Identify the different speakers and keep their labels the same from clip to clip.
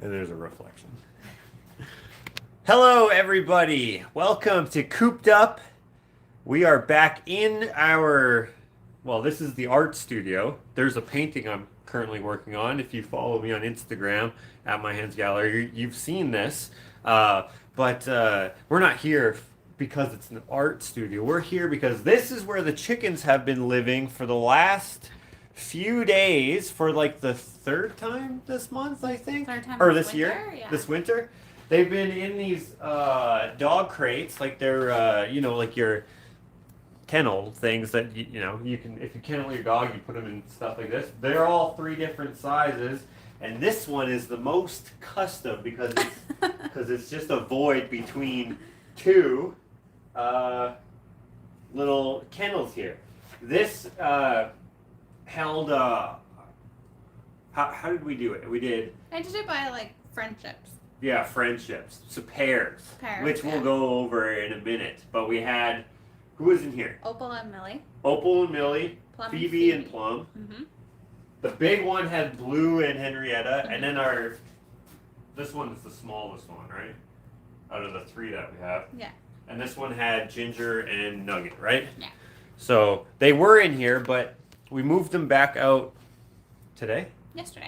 Speaker 1: And there's a reflection. Hello, everybody. Welcome to Cooped Up. We are back in our, well, this is the art studio. There's a painting I'm currently working on. If you follow me on Instagram at My Hands Gallery, you've seen this. But we're not here because it's an art studio. We're here because this is where the chickens have been living for the last few days for like the third time this month, I think,
Speaker 2: Third time
Speaker 1: or
Speaker 2: this
Speaker 1: this year,
Speaker 2: winter? Yeah.
Speaker 1: this winter. They've been in these dog crates, like they're like your kennel things that you can, if you kennel your dog, you put them in stuff like this. They're all three different sizes, and this one is the most custom because it's just a void between two little kennels here. This held how did we do it? We did
Speaker 2: I did it by like friendships.
Speaker 1: friendships. So pairs.
Speaker 2: Pairs,
Speaker 1: Which we'll
Speaker 2: yeah.
Speaker 1: go over in a minute. But we had who was in here?
Speaker 2: Opal and Millie.
Speaker 1: Opal and Millie,
Speaker 2: Plum
Speaker 1: Phoebe
Speaker 2: and
Speaker 1: and Plum.
Speaker 2: Mm-hmm.
Speaker 1: The big one had Blue and Henrietta, and then this one is the smallest one, right? Out of the three that we have.
Speaker 2: Yeah.
Speaker 1: And this one had Ginger and Nugget, right?
Speaker 2: Yeah.
Speaker 1: So they were in here, but we moved them back out today?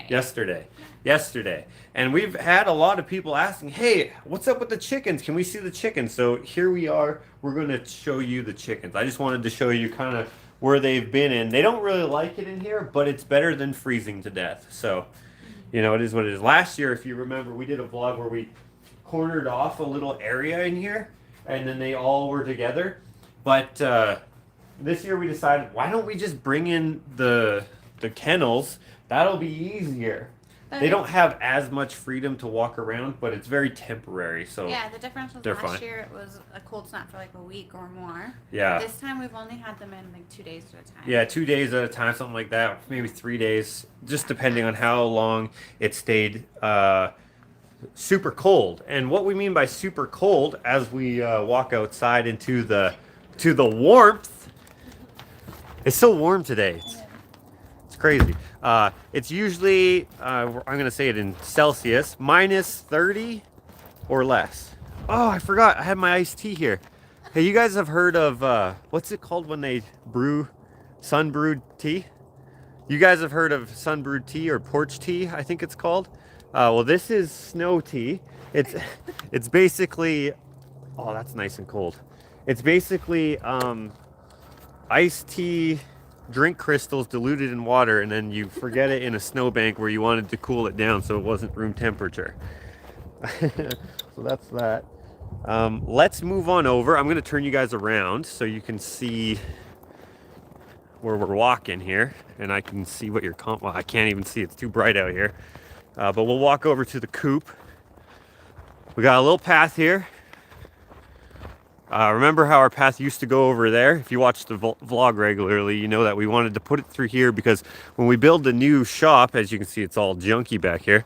Speaker 1: Yesterday. And we've had a lot of people asking, hey, what's up with the chickens? Can we see the chickens? So here we are. We're going to show you the chickens. I just wanted to show you kind of where they've been in. They don't really like it in here, but it's better than freezing to death. So, it is what it is. Last year, if you remember, we did a vlog where we cornered off a little area in here, and then they all were together. But this year we decided, why don't we just bring in the kennels? That'll be easier. They don't have as much freedom to walk around, but it's very temporary. So
Speaker 2: yeah, the difference was
Speaker 1: they're
Speaker 2: last
Speaker 1: fine.
Speaker 2: year it was a cold snap for like a week or more.
Speaker 1: Yeah.
Speaker 2: This time we've only had them in like 2 days at a time.
Speaker 1: Yeah, 2 days at a time, something like that. Maybe 3 days, just depending on how long it stayed super cold. And what we mean by super cold, as we walk outside into the warmth, it's so warm today. It's crazy. It's usually, I'm going to say it in Celsius, minus 30 or less. Oh, I forgot. I had my iced tea here. Hey, you guys have heard of, what's it called when they brew sun-brewed tea? You guys have heard of sun-brewed tea or porch tea, I think it's called. Well, this is snow tea. It's basically, oh, that's nice and cold. It's basically iced tea drink crystals diluted in water, and then you forget it in a snowbank where you wanted to cool it down so it wasn't room temperature. So that's that. Let's move on over. I'm going to turn you guys around so you can see where we're walking here, and I can see what you're well, I can't even see, it's too bright out here. But we'll walk over to the coop. We got a little path here. Remember how our path used to go over there? If you watch the vlog regularly, you know that we wanted to put it through here because when we build the new shop, as you can see, it's all junky back here.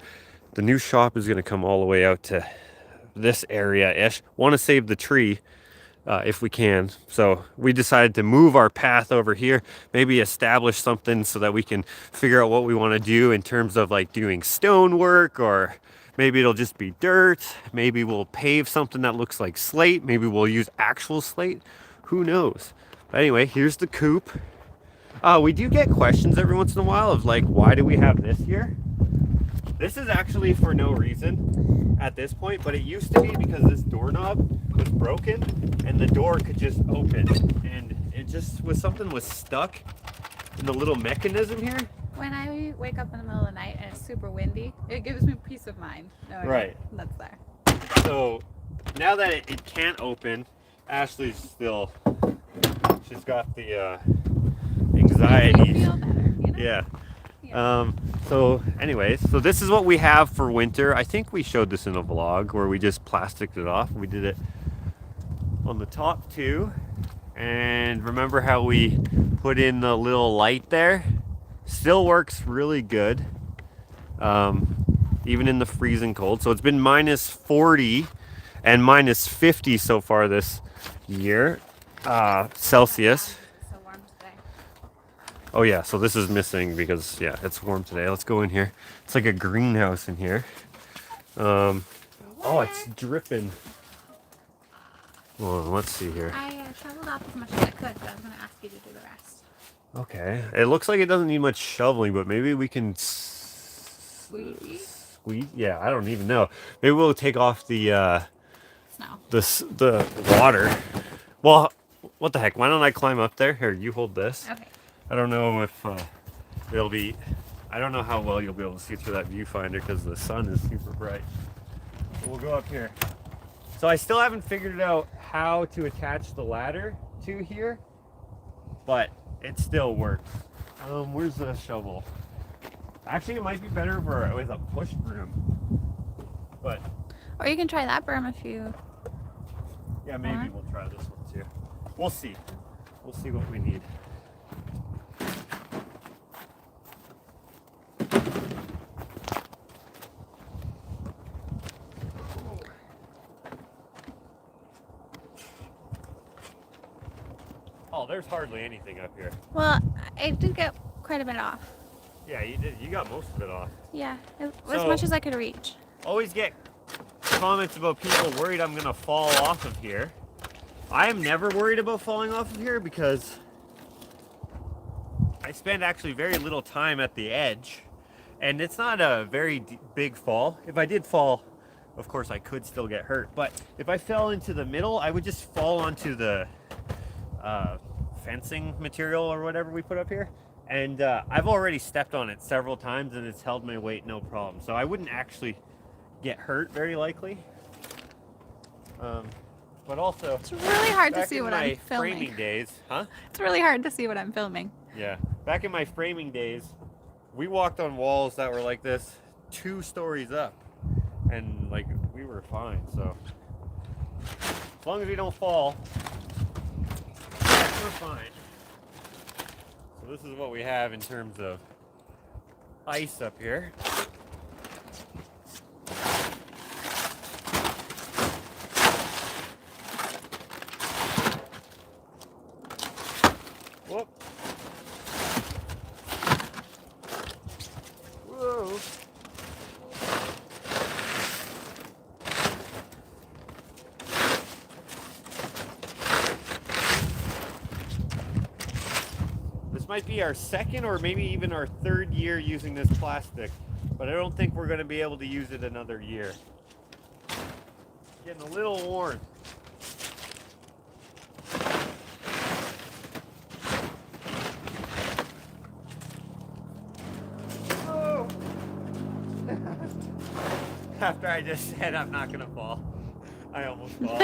Speaker 1: The new shop is going to come all the way out to this area-ish. Want to save the tree if we can. So we decided to move our path over here, maybe establish something so that we can figure out what we want to do in terms of like doing stonework, or maybe it'll just be dirt. Maybe we'll pave something that looks like slate. Maybe we'll use actual slate. Who knows? But anyway, here's the coop. We do get questions every once in a while of like, why do we have this here? This is actually for no reason at this point, but it used to be because this doorknob was broken and the door could just open. And it just was stuck in the little mechanism here.
Speaker 2: When I wake up in the middle of the night and it's super windy, it gives me peace of mind.
Speaker 1: Right.
Speaker 2: That's there.
Speaker 1: So now that it can't open, Ashley's still, she's got the anxiety.
Speaker 2: You feel better, you know?
Speaker 1: Yeah. So anyways, so this is what we have for winter. I think we showed this in a vlog where we just plasticed it off. We did it on the top too. And remember how we put in the little light there? Still works really good. Even in the freezing cold. So it's been minus 40 and minus 50 so far this year, Celsius.
Speaker 2: So warm today.
Speaker 1: Oh yeah, so this is missing because, yeah, it's warm today. Let's go in here. It's like a greenhouse in here. Oh, it's dripping. Well, let's see here.
Speaker 2: I shoveled off as much as I could, but I was going to ask you to do the rest.
Speaker 1: Okay. It looks like it doesn't need much shoveling, but maybe we can squeeze. Yeah, I don't even know. Maybe we'll take off the
Speaker 2: Snow.
Speaker 1: the water. Well, what the heck? Why don't I climb up there? Here, you hold this.
Speaker 2: Okay.
Speaker 1: I don't know if it'll be. I don't know how well you'll be able to see through that viewfinder because the sun is super bright. So we'll go up here. So I still haven't figured out how to attach the ladder to here, but it still works. Where's the shovel? Actually, it might be better with a push broom. But
Speaker 2: Or you can try that berm if you...
Speaker 1: yeah, maybe we'll try this one too. We'll see. We'll see what we need. Oh, there's hardly anything up here.
Speaker 2: Well, I did get quite a bit off.
Speaker 1: Yeah, you did. You got most of it off.
Speaker 2: Yeah, as
Speaker 1: So-
Speaker 2: much as I could reach.
Speaker 1: Always get comments about people worried I'm gonna fall off of here. I am never worried about falling off of here because I spend actually very little time at the edge, and it's not a very big fall. If I did fall, of course I could still get hurt, but if I fell into the middle, I would just fall onto the fencing material or whatever we put up here, and I've already stepped on it several times and it's held my weight no problem, so I wouldn't actually get hurt very likely. But also,
Speaker 2: It's really hard to
Speaker 1: back
Speaker 2: see
Speaker 1: in
Speaker 2: what
Speaker 1: my
Speaker 2: I'm filming.
Speaker 1: framing days, huh?
Speaker 2: It's really hard to see what I'm filming.
Speaker 1: Yeah, back in my framing days, we walked on walls that were like this, 2 stories up, and like we were fine. So as long as we don't fall, we're fine. So this is what we have in terms of ice up here. Whoop. Whoa. This might be our second or maybe even our 3rd year using this plastic, but I don't think we're going to be able to use it another year. Getting a little worn. Oh. After I just said I'm not going to fall, I almost fall.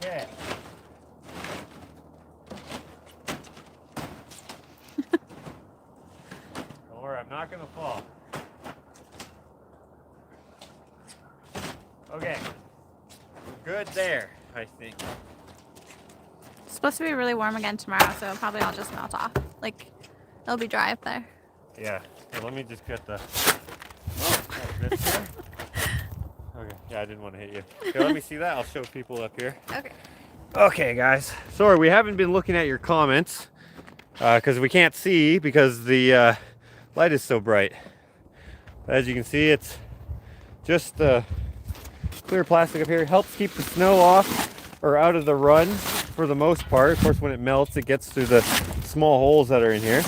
Speaker 1: Okay. Don't worry, I'm not gonna fall. Okay. We're good there, I think.
Speaker 2: It's supposed to be really warm again tomorrow, so probably I'll just melt off. Like, it'll be dry up there.
Speaker 1: Yeah. Here, let me just get the. Oh, this here. Okay. Yeah, I didn't want to hit you. Okay, let me see that. I'll show people up here.
Speaker 2: Okay.
Speaker 1: Okay, guys. Sorry, we haven't been looking at your comments because we can't see because the light is so bright. As you can see, it's just clear plastic up here. Helps keep the snow off or out of the run for the most part. Of course, when it melts, it gets through the small holes that are in here.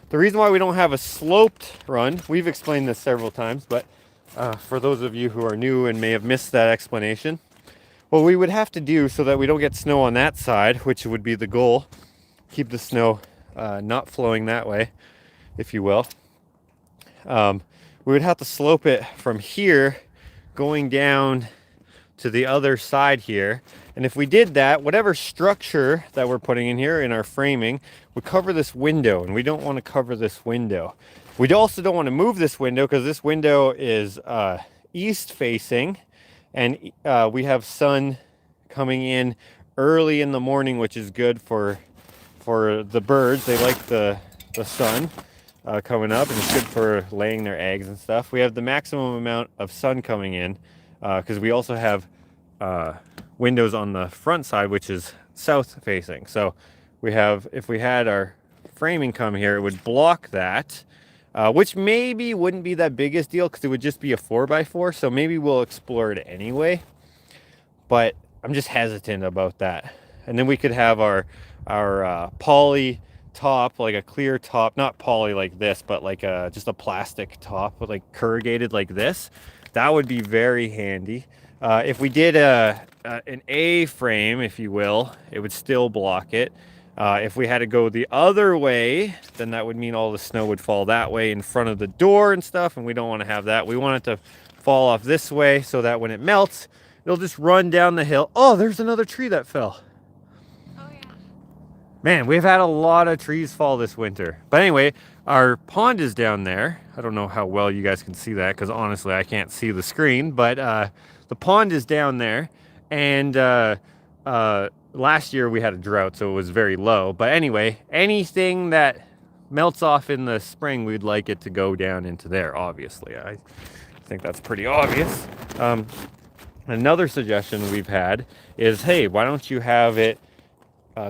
Speaker 1: The reason why we don't have a sloped run, we've explained this several times, but for those of you who are new and may have missed that explanation, what we would have to do so that we don't get snow on that side, which would be the goal, keep the snow not flowing that way, if you will, we would have to slope it from here going down to the other side here. And if we did that, whatever structure that we're putting in here in our framing would cover this window, and we don't want to cover this window. We also don't want to move this window because this window is east facing, and we have sun coming in early in the morning, which is good for for the birds. They like the sun coming up, and it's good for laying their eggs and stuff. We have the maximum amount of sun coming in because we also have windows on the front side, which is south facing. So we have, if we had our framing come here, it would block that, which maybe wouldn't be that biggest deal because it would just be a 4x4. So maybe we'll explore it anyway, but I'm just hesitant about that. And then we could have our poly top, like a clear top, not poly like this, but like just a plastic top with like corrugated like this. That would be very handy. If we did an A frame, if you will, it would still block it. If we had to go the other way, then that would mean all the snow would fall that way in front of the door and stuff, and we don't want to have that. We want it to fall off this way so that when it melts, it'll just run down the hill. Oh, there's another tree that fell.
Speaker 2: Oh, yeah.
Speaker 1: Man, we've had a lot of trees fall this winter. But anyway, our pond is down there. I don't know how well you guys can see that because honestly, I can't see the screen. But the pond is down there. And last year we had a drought, so it was very low. But anyway, anything that melts off in the spring, we'd like it to go down into there, obviously. I think that's pretty obvious. Another suggestion we've had is, hey, why don't you have it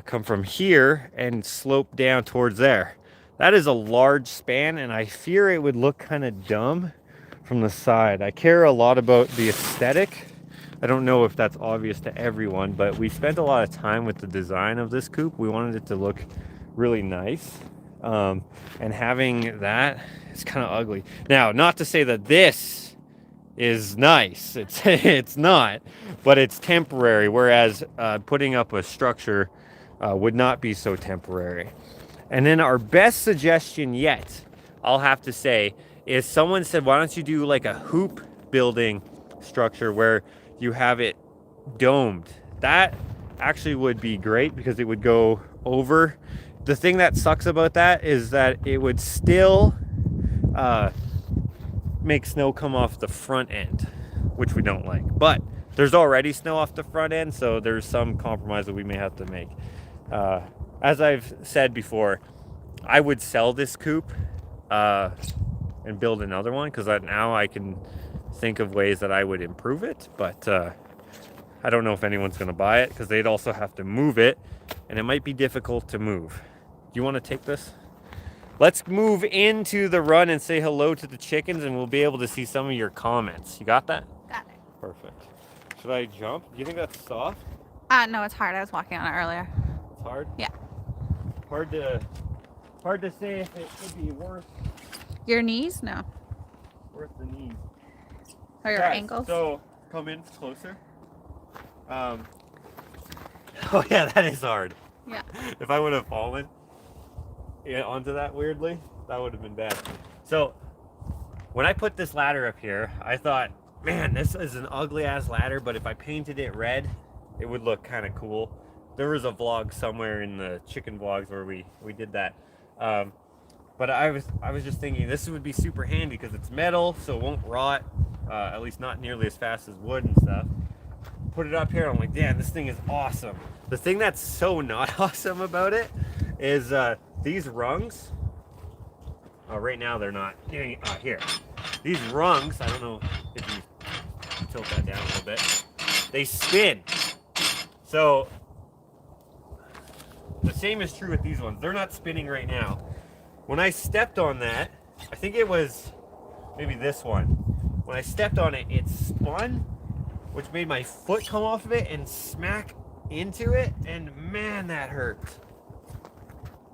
Speaker 1: come from here and slope down towards there? That is a large span, and I fear it would look kind of dumb from the side. I care a lot about the aesthetic. I don't know if that's obvious to everyone, but we spent a lot of time with the design of this coop. We wanted it to look really nice. And having that, it's kind of ugly. Now, not to say that this is nice. It's not, but it's temporary, whereas putting up a structure would not be so temporary. And then our best suggestion yet, I'll have to say, is someone said, why don't you do like a hoop building structure where you have it domed? That actually would be great because it would go over. The thing that sucks about that is that it would still make snow come off the front end, which we don't like. But there's already snow off the front end, so there's some compromise that we may have to make. As I've said before, I would sell this coop and build another one because now I can think of ways that I would improve it, but I don't know if anyone's going to buy it because they'd also have to move it, and it might be difficult to move. Do you want to take this? Let's move into the run and say hello to the chickens, and we'll be able to see some of your comments. You got that?
Speaker 2: Got it.
Speaker 1: Perfect. Should I jump? Do you think that's soft?
Speaker 2: No, it's hard. I was walking on it earlier.
Speaker 1: It's hard?
Speaker 2: Yeah.
Speaker 1: Hard to say if it could be worth
Speaker 2: Your knees? No.
Speaker 1: the knees.
Speaker 2: Or your
Speaker 1: Guys,
Speaker 2: ankles?
Speaker 1: So come in closer. Oh yeah, that is hard.
Speaker 2: Yeah.
Speaker 1: If I would have fallen onto that weirdly, that would have been bad. So when I put this ladder up here, I thought, man, this is an ugly ass ladder, but if I painted it red, it would look kind of cool. There was a vlog somewhere in the chicken vlogs where we did that. But I was just thinking this would be super handy because it's metal, so it won't rot, at least not nearly as fast as wood and stuff. Put it up here, I'm like, damn, this thing is awesome. The thing that's so not awesome about it is these rungs. Right now they're not here. These rungs, I don't know if you tilt that down a little bit, they spin. So the same is true with these ones. They're not spinning right now. When I stepped on that, I think it was maybe this one. When I stepped on it, it spun, which made my foot come off of it and smack into it, and man, that hurt.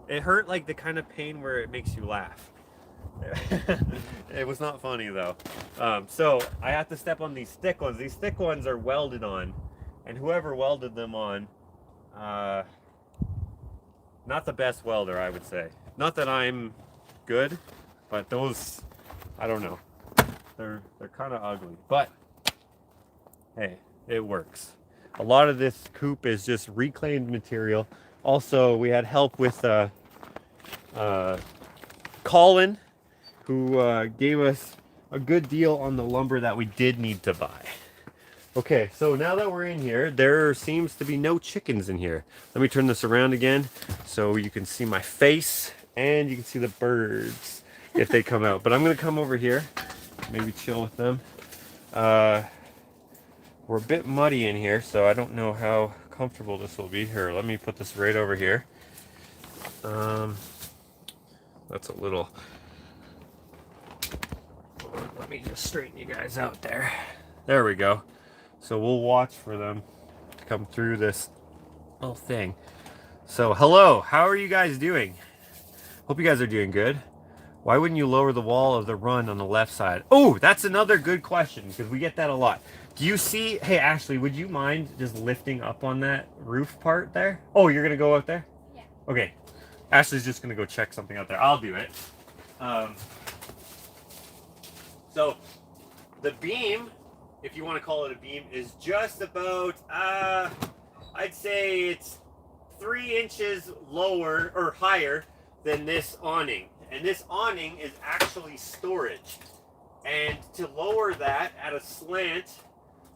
Speaker 1: It hurt like the kind of pain where it makes you laugh. It was not funny though. So I have to step on these thick ones. These thick ones are welded on, and whoever welded them on, not the best welder, I would say. Not that I'm good, but those, I don't know. They're kind of ugly, but hey, it works. A lot of this coop is just reclaimed material. Also, we had help with Colin, who gave us a good deal on the lumber that we did need to buy. Okay, so now that we're in here, there seems to be no chickens in here. Let me turn this around again so you can see my face and you can see the birds if they come out. But I'm gonna come over here, maybe chill with them. We're a bit muddy in here, so I don't know how comfortable this will be. Here, let me put this right over here. That's a little... Let me just straighten you guys out there. There we go. So we'll watch for them to come through this little thing. So hello, how are you guys doing? Hope you guys are doing good. Why wouldn't you lower the wall of the run on the left side? Oh, that's another good question because we get that a lot. Do you see, hey Ashley, would you mind just lifting up on that roof part there? Oh, you're gonna go out there?
Speaker 2: Yeah.
Speaker 1: Okay, Ashley's just gonna go check something out there. I'll do it. So the beam, if you want to call it a beam, is just about, I'd say it's 3 inches lower or higher than this awning. And this awning is actually storage. And to lower that at a slant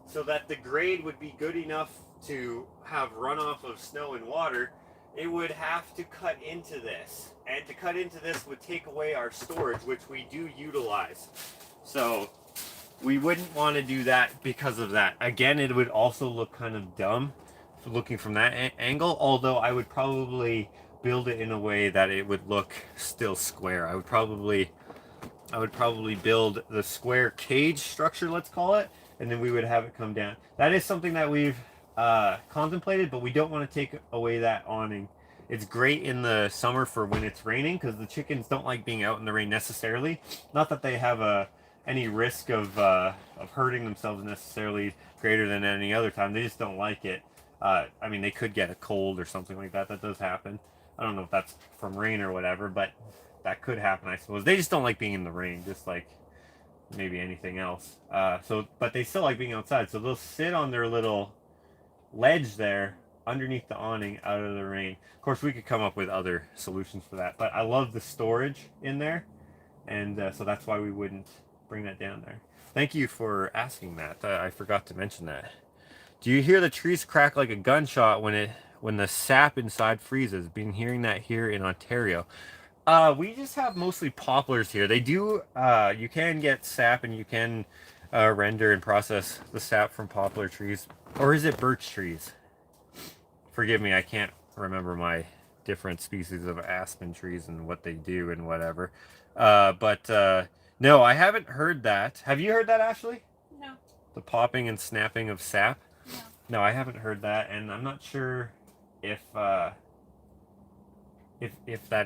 Speaker 1: so that the grade would be good enough to have runoff of snow and water, it would have to cut into this. And to cut into this would take away our storage, which we do utilize. So we wouldn't want to do that because of that. Again, it would also look kind of dumb looking from that angle, although I would probably build it in a way that it would look still square. I would probably build the square cage structure, let's call it, and then we would have it come down. That is something that we've contemplated, but we don't want to take away that awning. It's great in the summer for when it's raining because the chickens don't like being out in the rain necessarily. Not that they have any risk of hurting themselves necessarily greater than any other time. They just don't like it. I mean, they could get a cold or something like that. That does happen. I don't know if that's from rain or whatever, but that could happen, I suppose. They just don't like being in the rain, just like maybe anything else. But they still like being outside, so they'll sit on their little ledge there underneath the awning out of the rain. Of course, we could come up with other solutions for that, but I love the storage in there, and so that's why we wouldn't bring that down there. Thank you for asking that. I forgot to mention that. Do you hear the trees crack like a gunshot when the sap inside freezes? Been hearing that here in Ontario. We just have mostly poplars here. They do, you can get sap and you can render and process the sap from poplar trees. Or is it birch trees? Forgive me, I can't remember my different species of aspen trees and what they do and whatever. No, I haven't heard that. Have you heard that, Ashley?
Speaker 2: No.
Speaker 1: The popping and snapping of sap?
Speaker 2: No.
Speaker 1: No, I haven't heard that, and I'm not sure if that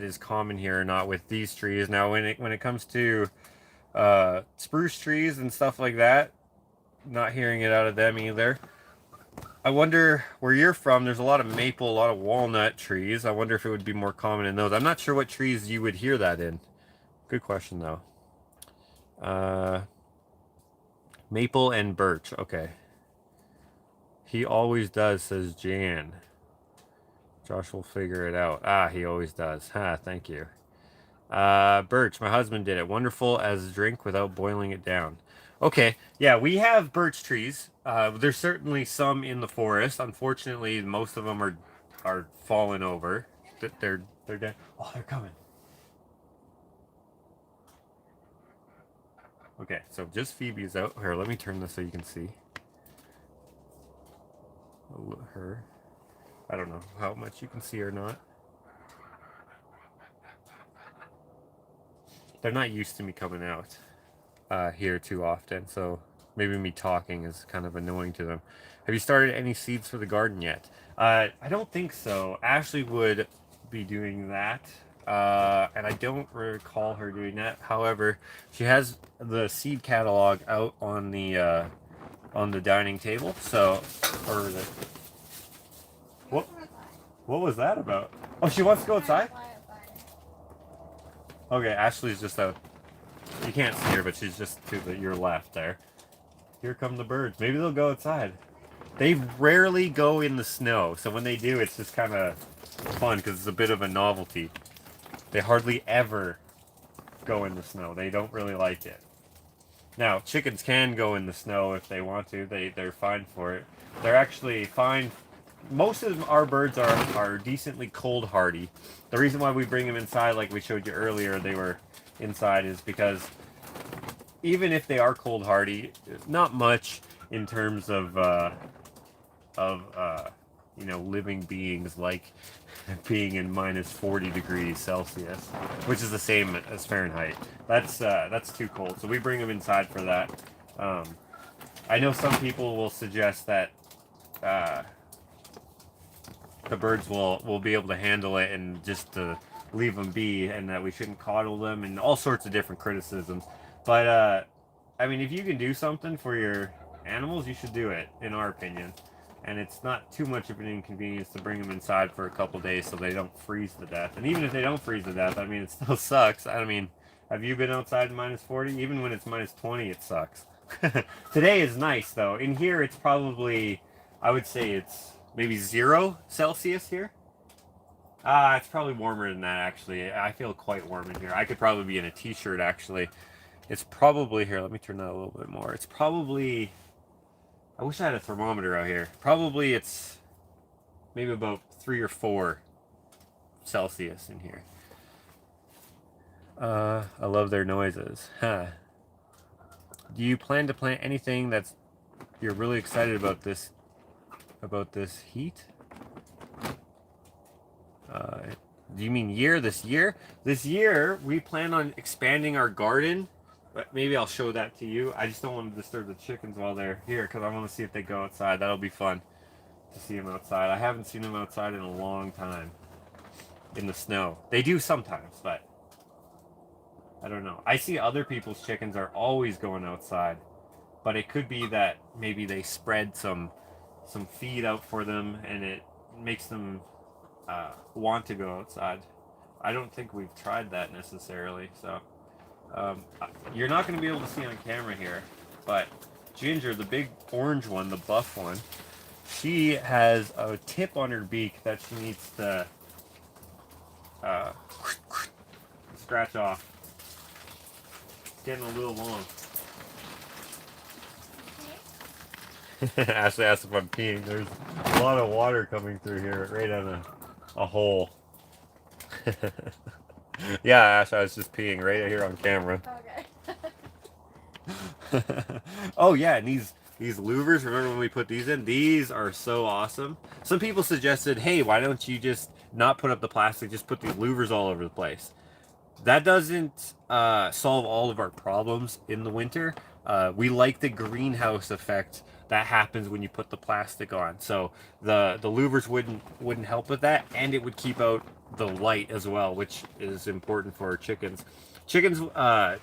Speaker 1: is common here or not with these trees. Now, when it comes to spruce trees and stuff like that, not hearing it out of them either. I wonder where you're from. There's a lot of maple, a lot of walnut trees. I wonder if it would be more common in those. I'm not sure what trees you would hear that in. Good question, though. Maple and birch. Okay. He always does, says Jan. Josh will figure it out. Ah, he always does. Thank you. Birch, my husband did it. Wonderful as a drink without boiling it down. Okay, yeah, we have birch trees. There's certainly some in the forest. Unfortunately, most of them are fallen over. They're dead. Oh, they're coming. Okay, so just Phoebe's out. Here, let me turn this so you can see her. I don't know how much you can see or not. They're not used to me coming out here too often, so maybe me talking is kind of annoying to them. Have you started any seeds for the garden yet? I don't think so. Ashley would be doing that, and I don't recall her doing that. However, she has the seed catalog out on the dining table. So, or the what was that about? Oh, she wants to go outside? Okay, Ashley's just out. You can't see her, but she's just to your left there. Here come the birds. Maybe they'll go outside. They rarely go in the snow, so when they do, it's just kind of fun because it's a bit of a novelty. They hardly ever go in the snow. They don't really like it. Now, chickens can go in the snow if they want to. They're fine for it. They're actually fine. Most of our birds are decently cold hardy. The reason why we bring them inside, like we showed you earlier, they were inside, is because even if they are cold hardy, not much in terms of you know, living beings like being in minus 40 degrees Celsius, which is the same as Fahrenheit. That's too cold. So we bring them inside for that. I know some people will suggest that the birds will be able to handle it and just to leave them be, and that we shouldn't coddle them, and all sorts of different criticisms. But I mean, if you can do something for your animals, you should do it, in our opinion. And it's not too much of an inconvenience to bring them inside for a couple days so they don't freeze to death. And even if they don't freeze to death, I mean, it still sucks. I mean, have you been outside in minus 40? Even when it's minus 20, it sucks. Today is nice, though. In here, it's probably, I would say it's maybe 0 Celsius here. It's probably warmer than that, actually. I feel quite warm in here. I could probably be in a t-shirt, actually. It's probably, here, let me turn that a little bit more. It's probably, I wish I had a thermometer out here. Probably it's maybe about 3 or 4 Celsius in here. I love their noises. Huh. Do you plan to plant anything that's you're really excited about this heat? Do you mean this year? This year we plan on expanding our garden. But maybe I'll show that to you. I just don't want to disturb the chickens while they're here because I want to see if they go outside. That'll be fun to see them outside. I haven't seen them outside in a long time in the snow. They do sometimes, but I don't know. I see other people's chickens are always going outside, but it could be that maybe they spread some feed out for them and it makes them want to go outside. I don't think we've tried that necessarily, so. You're not going to be able to see on camera here, but Ginger, the big orange one, the buff one, she has a tip on her beak that she needs to scratch off. It's getting a little long. Ashley asked if I'm peeing. There's a lot of water coming through here, right on a hole. Yeah, Ash, I was just peeing right here on camera. Okay. Oh yeah, and these louvers, remember when we put these in? These are so awesome. Some people suggested, hey, why don't you just not put up the plastic, just put these louvers all over the place. That doesn't solve all of our problems in the winter. We like the greenhouse effect that happens when you put the plastic on. So the louvers wouldn't help with that, and it would keep out the light as well, which is important for our chickens. Chickens,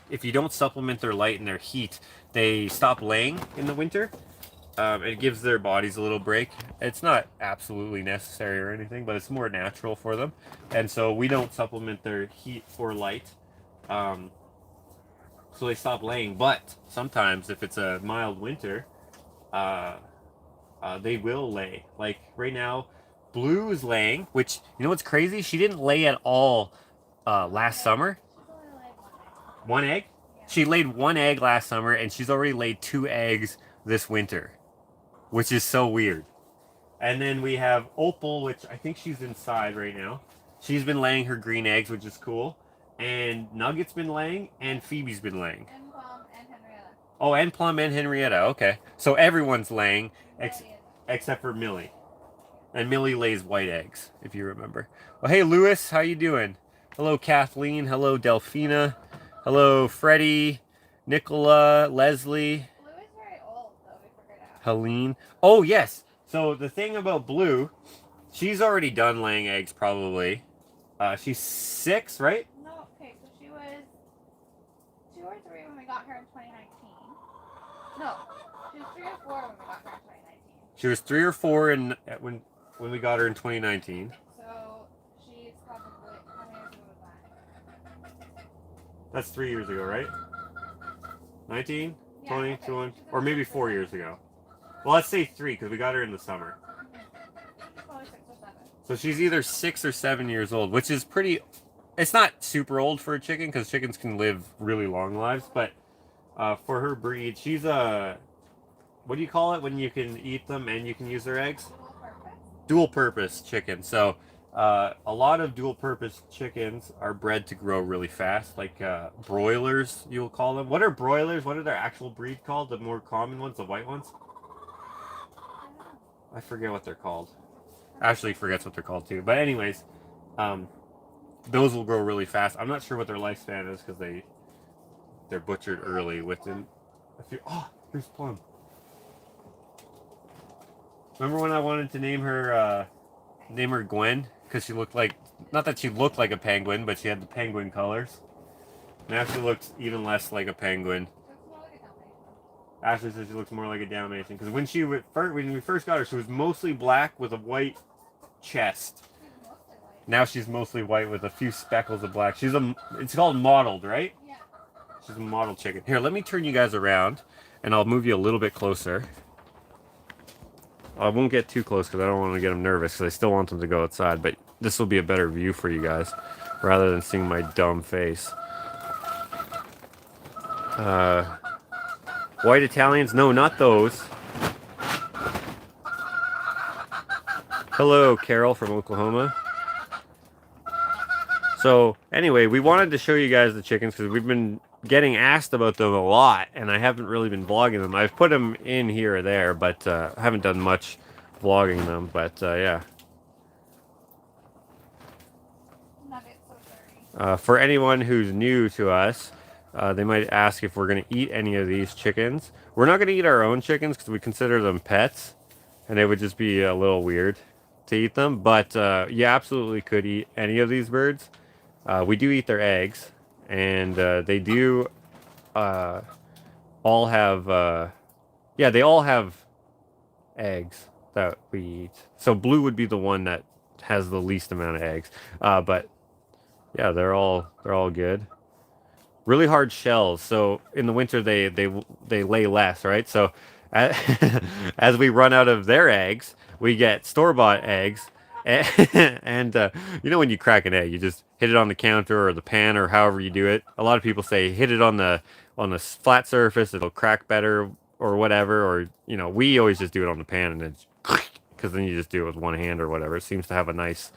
Speaker 1: if you don't supplement their light and their heat, they stop laying in the winter. It gives their bodies a little break. It's not absolutely necessary or anything, but it's more natural for them. And so we don't supplement their heat or light. So they stop laying. But sometimes if it's a mild winter, they will lay. Like right now, Blue is laying, which, you know what's crazy? She didn't lay at all last summer. One egg? She laid 1 egg last summer, and she's already laid 2 eggs this winter, which is so weird. And then we have Opal, which I think she's inside right now. She's been laying her green eggs, which is cool. And Nugget's been laying, and Phoebe's been laying.
Speaker 2: And Plum and Henrietta.
Speaker 1: Oh, and Plum and Henrietta. Okay. So everyone's laying except for Millie. And Millie lays white eggs, if you remember. Well, hey, Lewis, how you doing? Hello, Kathleen. Hello, Delphina. Hello, Freddie, Nicola, Leslie.
Speaker 2: Blue is very old, though, we figured out.
Speaker 1: Helene. Oh, yes. So the thing about Blue, she's already done laying eggs, probably. She's 6, right?
Speaker 2: No, okay, so she was 2 or 3 when we got her in 2019. No, she was 3 or 4 when we got her in 2019.
Speaker 1: She was 3 or 4 when we got her in 2019.
Speaker 2: So she's probably, how many years ago was that?
Speaker 1: That's 3 years ago, right? 19,
Speaker 2: Yeah,
Speaker 1: 20,
Speaker 2: okay.
Speaker 1: 21, or maybe 4 years ago. Well, let's say 3 because we got her in the summer.
Speaker 2: Probably 6 or 7.
Speaker 1: So she's either 6 or 7 years old, which is pretty. It's not super old for a chicken because chickens can live really long lives, but For her breed, she's a, what do you call it when you can eat them and you can use their eggs?
Speaker 2: Dual purpose.
Speaker 1: Dual purpose chicken. So a lot of dual purpose chickens are bred to grow really fast, like broilers, you'll call them. What are broilers? What are their actual breed called? The more common ones, the white ones? I forget what they're called. Ashley forgets what they're called too. But anyways, those will grow really fast. I'm not sure what their lifespan is because they're butchered early within a few. Oh, here's Plum. Remember when I wanted to name her Gwen because she looked like, not that she looked like a penguin, but she had the penguin colors. Now she looks even less like a penguin. Ashley says she looks more like a Dalmatian because when we first got her, she was mostly black with a white chest. Now she's mostly white with a few speckles of black. It's called mottled, right?
Speaker 2: Yeah.
Speaker 1: She's a mottled chicken. Here, let me turn you guys around, and I'll move you a little bit closer. I won't get too close because I don't want to get them nervous because I still want them to go outside, but this will be a better view for you guys rather than seeing my dumb face. White Italians? No, not those. Hello, Carol from Oklahoma. So, anyway, we wanted to show you guys the chickens because we've been getting asked about them a lot, and I haven't really been vlogging them. I've put them in here or there, but I haven't done much vlogging them, but yeah. For anyone who's new to us, they might ask if we're going to eat any of these chickens. We're not going to eat our own chickens because we consider them pets, and it would just be a little weird to eat them, but you absolutely could eat any of these birds. We do eat their eggs, and they do all have, yeah, they all have eggs that we eat. So Blue would be the one that has the least amount of eggs, but yeah, they're all good. Really hard shells, so in the winter they lay less, right? So as we run out of their eggs, we get store-bought eggs. And you know when you crack an egg, you just hit it on the counter or the pan or however you do it. A lot of people say hit it on the flat surface, it'll crack better or whatever. Or you know, we always just do it on the pan and it's because then you just do it with one hand or whatever. It seems to have a nice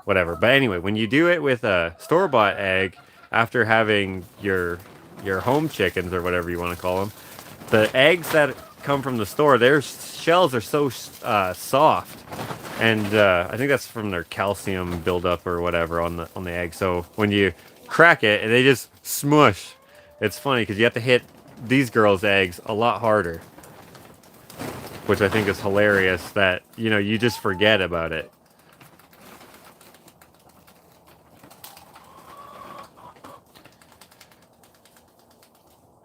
Speaker 1: whatever. But anyway, when you do it with a store-bought egg, after having your home chickens or whatever you want to call them, the eggs that come from the store, their shells are so soft, and I think that's from their calcium buildup or whatever on the egg. So when you crack it, they just smush. It's funny because you have to hit these girls' eggs a lot harder, which I think is hilarious. That you just forget about it.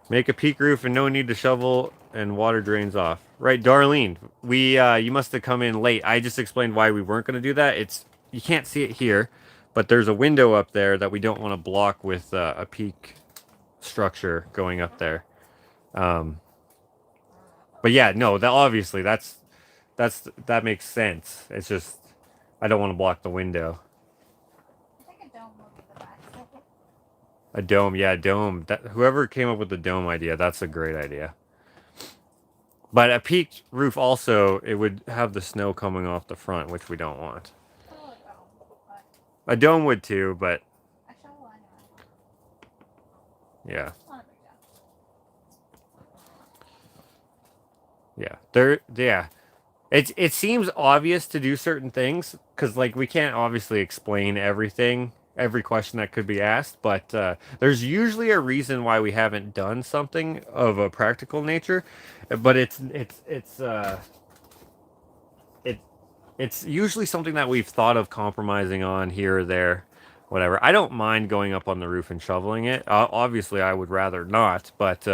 Speaker 1: Make a peak roof and no need to shovel and water drains off. Right, Darlene, you must have come in late. I just explained why we weren't going to do that. You can't see it here, but there's a window up there that we don't want to block with a peak structure going up there. But yeah, no, obviously that makes sense. It's just I don't want to block the window. A dome, yeah, a dome. Whoever came up with the dome idea, that's a great idea. But a peaked roof also, it would have the snow coming off the front, which we don't want. A dome would too, but yeah. Yeah. It seems obvious to do certain things because like we can't obviously explain every question that could be asked, but there's usually a reason why we haven't done something of a practical nature, but it's usually something that we've thought of compromising on here or there, whatever. I don't mind going up on the roof and shoveling it. Obviously, I would rather not, but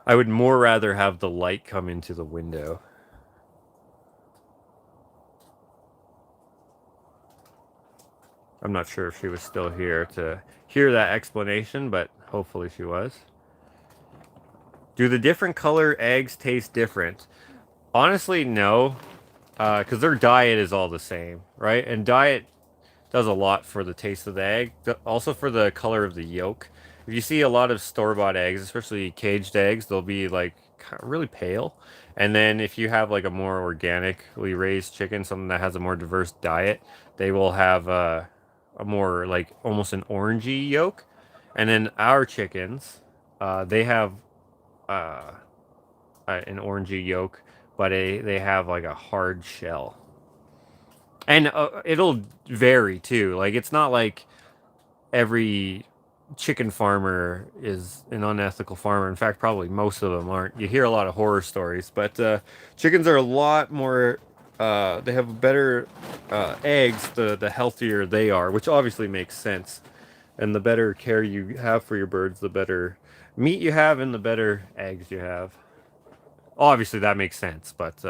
Speaker 1: I would more rather have the light come into the window. I'm not sure if she was still here to hear that explanation, but hopefully she was. Do the different color eggs taste different? Honestly, no, because their diet is all the same, right? And diet does a lot for the taste of the egg, also for the color of the yolk. If you see a lot of store-bought eggs, especially caged eggs, they'll be like really pale. And then if you have like a more organically raised chicken, something that has a more diverse diet, they will have a more like almost an orangey yolk. And then our chickens, they have uh, an orangey yolk, but they have like a hard shell. And it'll vary too. Like it's not like every chicken farmer is an unethical farmer. In fact, probably most of them aren't. You hear a lot of horror stories, but chickens are a lot more. They have better eggs. The healthier they are, which obviously makes sense. And the better care you have for your birds, the better meat you have, and the better eggs you have. Obviously, that makes sense, but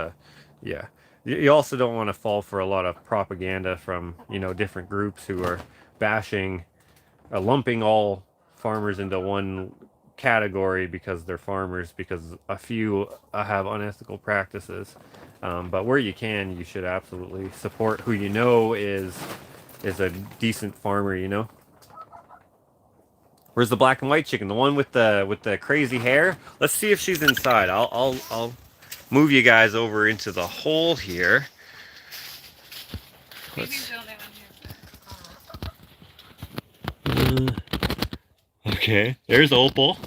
Speaker 1: yeah. You also don't want to fall for a lot of propaganda from different groups who are bashing lumping all farmers into one category because they're farmers because a few have unethical practices. But where you can, you should absolutely support who you know is a decent farmer. Where's the black and white chicken? The one with the crazy hair? Let's see if she's inside. I'll move you guys over into the hole here. Let's. Okay, there's Opal,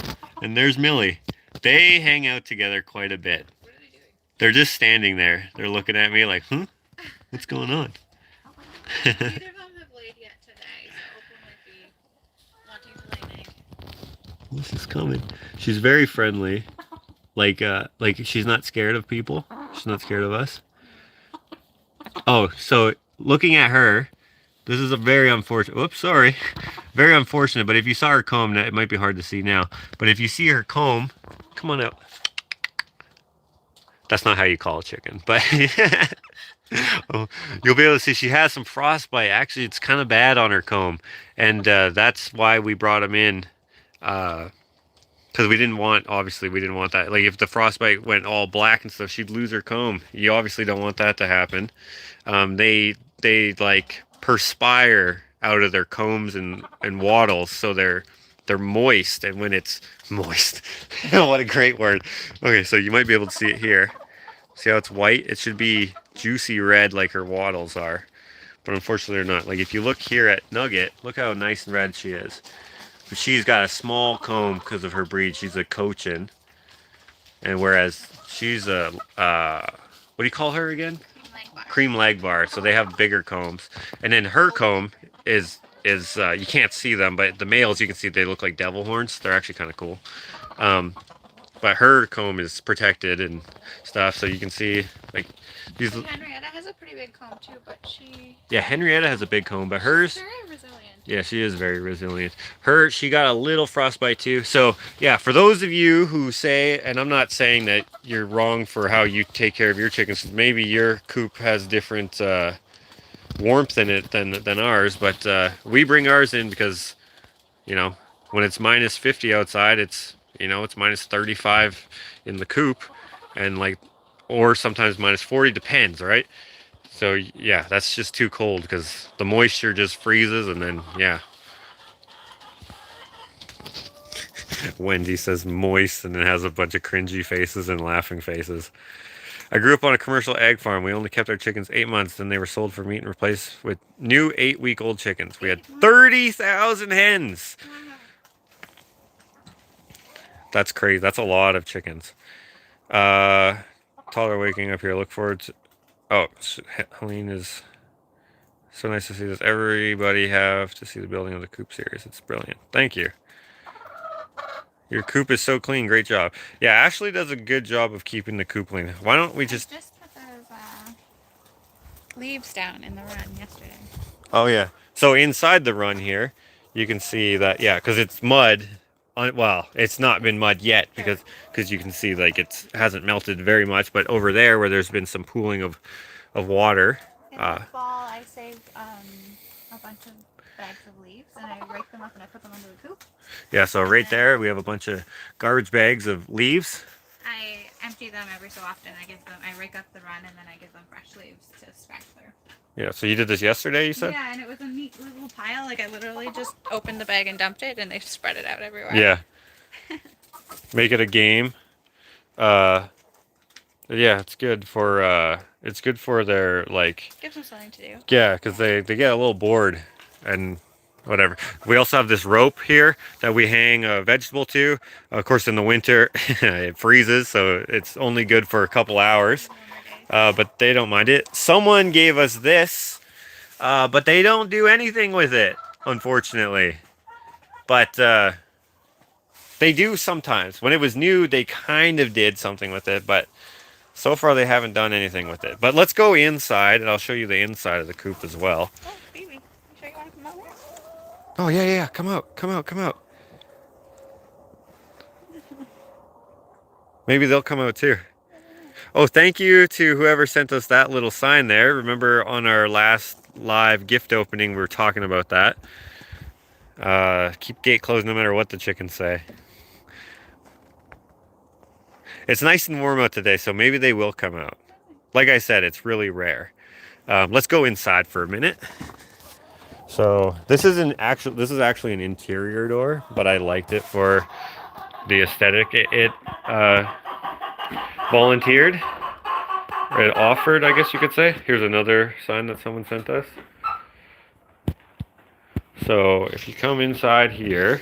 Speaker 1: and there's Millie. They hang out together quite a bit.
Speaker 2: What are they doing?
Speaker 1: They're just standing there. They're looking at me like, what's going on?
Speaker 2: Neither of them have laid yet today, so Opal might be wanting to lay an egg.
Speaker 1: This is coming. She's very friendly. Like she's not scared of people. She's not scared of us. Oh, so looking at her, this is a very unfortunate. Whoops, sorry. Very unfortunate. But if you saw her comb, it might be hard to see now. But if you see her comb, come on out. That's not how you call a chicken, but oh, you'll be able to see she has some frostbite. Actually, it's kind of bad on her comb, and that's why we brought him in. Because obviously we didn't want that. Like if the frostbite went all black and stuff, she'd lose her comb. You obviously don't want that to happen. They like perspire out of their combs and wattles, so they're moist. And when it's moist, what a great word. Okay, so you might be able to see it here. See how it's white? It should be juicy red like her wattles are. But unfortunately they're not. Like if you look here at Nugget, look how nice and red she is. But she's got a small comb because of her breed. She's a Cochin. And whereas she's a, what do you call her again? Cream leg bar. So they have bigger combs. And then her comb is you can't see them, but the males you can see they look like devil horns. They're actually kind of cool. But her comb is protected and stuff, so you can see like these.
Speaker 2: Henrietta has a pretty big comb too, but she.
Speaker 1: Yeah, Henrietta has a big comb, but hers.
Speaker 2: She's very resilient.
Speaker 1: Yeah, she is very resilient. She got a little frostbite too. So yeah, for those of you who say, and I'm not saying that you're wrong for how you take care of your chickens. Maybe your coop has different warmth in it than ours, but we bring ours in because when it's minus 50 outside, it's minus 35 in the coop, and or sometimes minus 40, depends, right? So yeah, that's just too cold because the moisture just freezes, and then yeah. Wendy says moist and then has a bunch of cringy faces and laughing faces. I grew up on a commercial egg farm. We only kept our chickens 8 months, then they were sold for meat and replaced with new 8-week-old chickens. We had 30,000 hens. That's crazy. That's a lot of chickens. Taller waking up here. Look forward to. Oh, Helene is. So nice to see this. Everybody have to see the building of the Coop series. It's brilliant. Thank you. Your coop is so clean. Great job. Yeah, Ashley does a good job of keeping the coop clean. Why don't we just
Speaker 2: put those leaves down in the run yesterday.
Speaker 1: Oh yeah. So inside the run here, you can see that because it's mud. Well, it's not been mud yet because you can see it hasn't melted very much. But over there where there's been some pooling of water.
Speaker 2: In the fall, I saved a bunch of bags of leaves and I rake them up and I put them under the coop.
Speaker 1: Yeah, so right there we have a bunch of garbage bags of leaves.
Speaker 2: I empty them every so often. I rake up the run and then I give them fresh leaves to scratch through.
Speaker 1: Yeah, so you did this yesterday, you said?
Speaker 2: Yeah, and it was a neat little pile. Like I literally just opened the bag and dumped it, and they spread it out everywhere.
Speaker 1: Yeah. Make it a game. Uh, yeah, it's good for their like.
Speaker 2: Gives them something to do.
Speaker 1: Yeah, because they get a little bored and whatever. We also have this rope here that we hang a vegetable to. Of course, in the winter it freezes, so it's only good for a couple hours. But they don't mind it. Someone gave us this, but they don't do anything with it, unfortunately. But they do sometimes. When it was new, they kind of did something with it, but so far they haven't done anything with it. But let's go inside, and I'll show you the inside of the coop as well.
Speaker 2: Oh, Phoebe, you sure you want to come over?
Speaker 1: Oh, yeah, yeah, come out, come out, come out. Maybe they'll come out too. Oh, thank you to whoever sent us that little sign there. Remember on our last live gift opening, we were talking about that. Keep gate closed no matter what the chickens say. It's nice and warm out today, so maybe they will come out. Like I said, it's really rare. Let's go inside for a minute. So this is actually an interior door, but I liked it for the aesthetic. It volunteered, or it offered, I guess you could say. Here's another sign that someone sent us. So if you come inside here,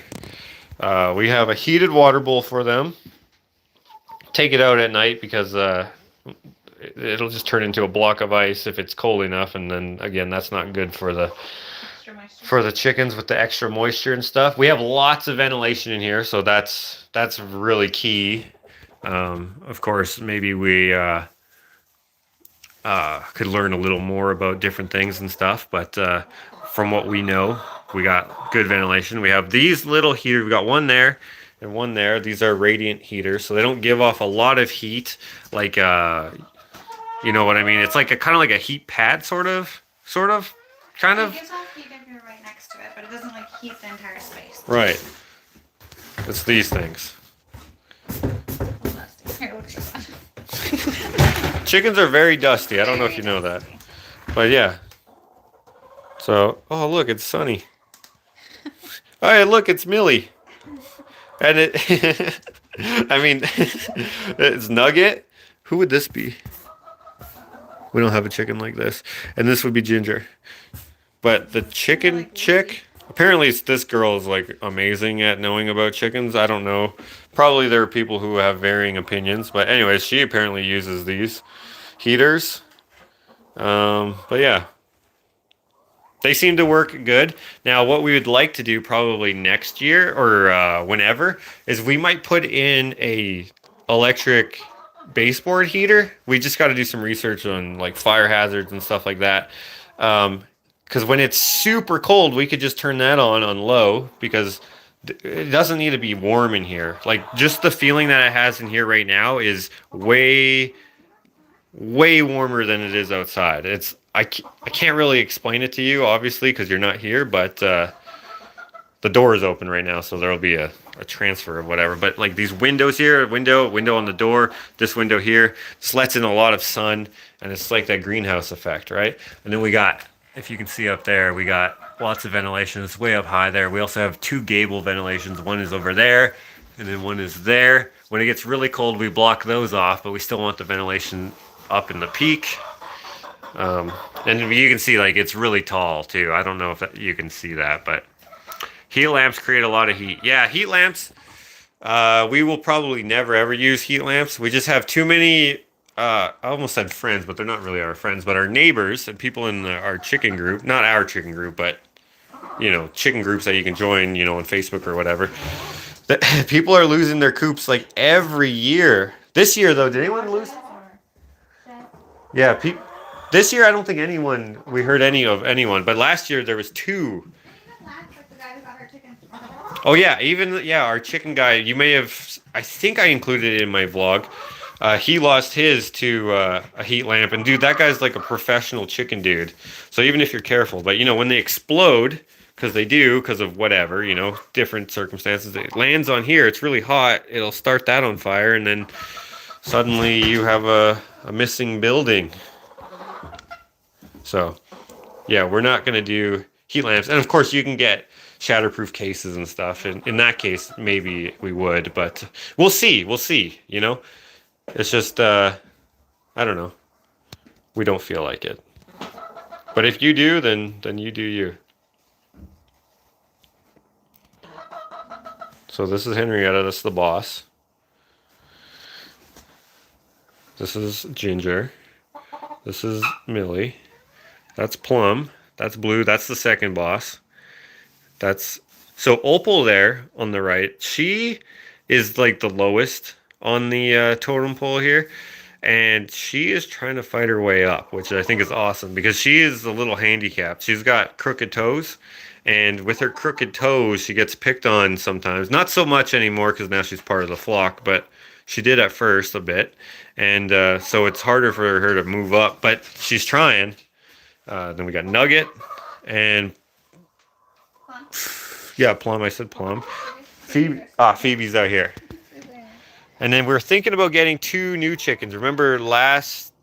Speaker 1: we have a heated water bowl for them. Take it out at night because it'll just turn into a block of ice if it's cold enough, and then again, that's not good for the chickens with the extra moisture and stuff. We have lots of ventilation in here, so that's really key. Of course, maybe we could learn a little more about different things and stuff, but from what we know, we got good ventilation. We have these little heaters. We got one there and one there. These are radiant heaters, so they don't give off a lot of heat. Like, you know what I mean? It's like kind of like a heat pad, kind of.
Speaker 2: It gives off heat if you're right next to it, but it doesn't like heat the entire space.
Speaker 1: Right. It's these things.
Speaker 2: Here, look at this one.
Speaker 1: Chickens are very dusty. I don't know if you know that, but yeah. So, oh look, it's Sunny. Oh, hey, look, it's Millie. And it, I mean, it's Nugget. Who would this be? We don't have a chicken like this. And this would be Ginger. But the chicken chick, apparently this girl is like amazing at knowing about chickens. I don't know. Probably there are people who have varying opinions. But anyways, she apparently uses these heaters. But yeah. They seem to work good. Now, what we would like to do probably next year or whenever is we might put in a electric baseboard heater. We just got to do some research on like fire hazards and stuff like that. Because when it's super cold, we could just turn that on low because it doesn't need to be warm in here. Like just the feeling that it has in here right now is way warmer than it is outside. I can't really explain it to you, obviously, because you're not here, but the door is open right now, so there'll be a transfer of whatever. But like these windows here, window on the door, this window here, just lets in a lot of sun, and it's like that greenhouse effect, right? And then we got, if you can see up there, we got lots of ventilation. It's way up high there. We also have two gable ventilations. One is over there, and then one is there. When it gets really cold, we block those off, but we still want the ventilation up in the peak. And you can see like it's really tall too. I don't know if you can see that, but heat lamps create a lot of heat. Yeah, heat lamps. We will probably never ever use heat lamps. We just have too many. I almost said friends, but they're not really our friends, but our neighbors and people in our chicken group. Not our chicken group, but you know, chicken groups that you can join. You know, on Facebook or whatever. People are losing their coops like every year. This year though, did anyone lose? Yeah, this year I don't think we heard anyone, but last year there was two. Oh yeah, our chicken guy, you may have, I think I included it in my vlog. He lost his to a heat lamp, and dude, that guy's like a professional chicken dude. So even if you're careful, but you know, when they explode, because of whatever, you know, different circumstances, it lands on here, it's really hot, it'll start that on fire, and then suddenly you have a missing building. So Yeah, we're not going to do heat lamps. And of course, you can get shatterproof cases and stuff. And in that case, maybe we would, but we'll see. We'll see, you know? It's just, I don't know. We don't feel like it. But if you do, then you do you. So this is Henrietta, that's the boss. This is Ginger. This is Millie. That's Plum. That's Blue. That's the second boss. That's so Opal there on the right. She is like the lowest on the totem pole here, and she is trying to fight her way up, which I think is awesome because she is a little handicapped. She's got crooked toes, and with her crooked toes, she gets picked on sometimes. Not so much anymore because now she's part of the flock, but she did at first a bit, and so it's harder for her to move up. But she's trying. Then we got Nugget and yeah, Plum. I said Plum. Phoebe's out here. And then we're thinking about getting 2 new chickens. Remember last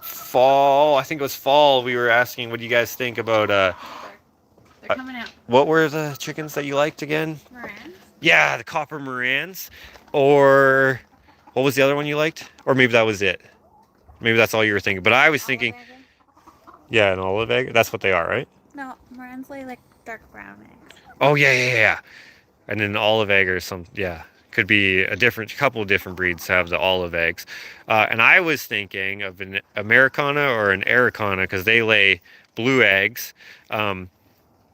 Speaker 1: fall? I think it was fall. We were asking, what do you guys think about?
Speaker 2: They're coming out.
Speaker 1: What were the chickens that you liked again?
Speaker 2: Morans.
Speaker 1: Yeah, the copper Morans. Or what was the other one you liked? Or maybe that was it. Maybe that's all you were thinking. But I was thinking, yeah, an olive egg. That's what they are, right?
Speaker 2: No, Morans lay like dark brown eggs.
Speaker 1: Oh yeah. And then olive egg or some, yeah, could be a couple of different breeds have the olive eggs. And I was thinking of an Americana or an Aricana because they lay blue eggs.